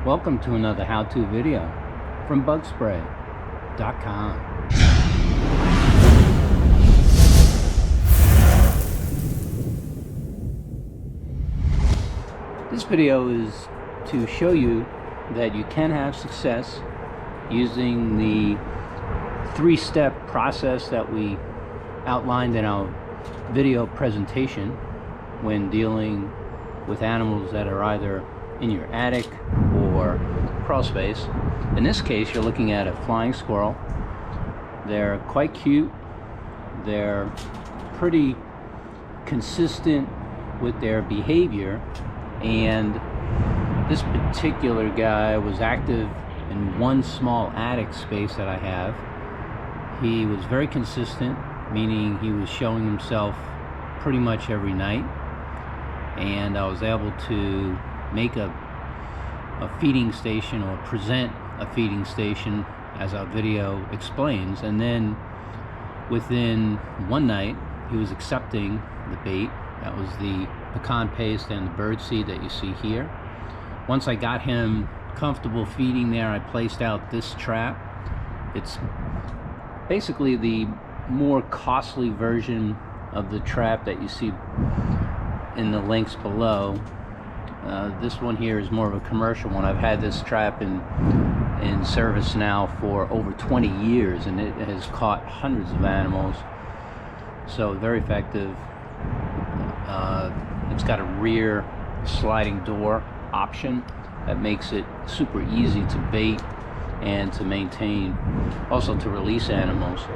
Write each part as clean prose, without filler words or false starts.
Welcome to another how-to video from Bugspray.com. This video is to show you that you can have success using the three-step process that we outlined in our video presentation when dealing with animals that are either in your attic or crawl space. In this case, you're looking at a flying squirrel. They're quite cute. They're pretty consistent with their behavior, and this particular guy was active in one small attic space that I have. He was very consistent, meaning he was showing himself pretty much every night, and I was able to make a feeding station, or present a feeding station as our video explains. And then within one night he was accepting the bait. That was the pecan paste and the bird seed that you see here. Once I got him comfortable feeding there, I placed out this trap. It's basically the more costly version of the trap that you see in the links below. This one here is more of a commercial one. I've had this trap in service now for over 20 years, and it has caught hundreds of animals, so very effective. It's got a rear sliding door option that makes it super easy to bait and to maintain, also to release animals.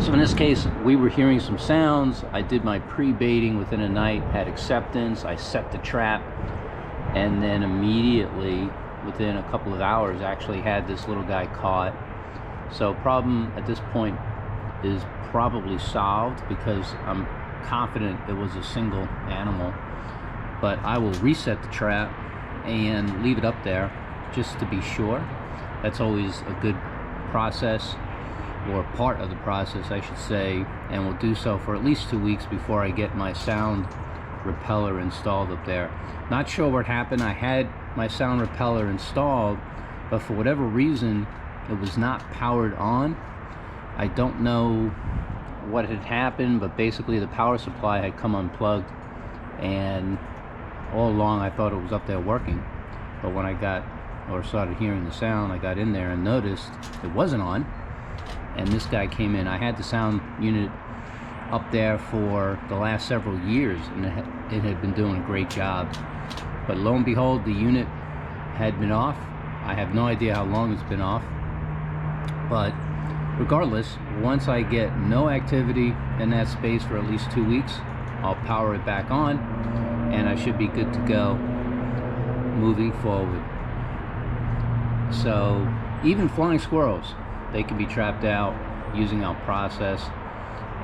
So in this case, we were hearing some sounds. I did my pre-baiting within a night, had acceptance, I set the trap, and then immediately within a couple of hours actually had this little guy caught. So problem at this point is probably solved, because I'm confident it was a single animal. But I will reset the trap and leave it up there just to be sure. That's always a good process, or part of the process I should say, and we'll do so for at least 2 weeks before I get my sound repeller installed up there. Not sure what happened. I had my sound repeller installed, but for whatever reason it was not powered on. I don't know what had happened, but basically the power supply had come unplugged, and all along I thought it was up there working. But when I got, or started hearing the sound, I got in there and noticed it wasn't on, and this guy came in. I had the sound unit up there for the last several years, and it had been doing a great job. But lo and behold, the unit had been off. I have no idea how long it's been off, but regardless, once I get no activity in that space for at least 2 weeks, I'll power it back on, and I should be good to go moving forward. So even flying squirrels, they can be trapped out using our process,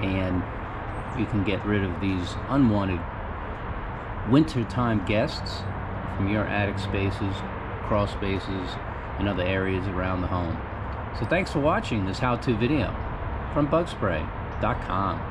and you can get rid of these unwanted wintertime guests from your attic spaces, crawl spaces, and other areas around the home. So thanks for watching this how-to video from Bugspray.com.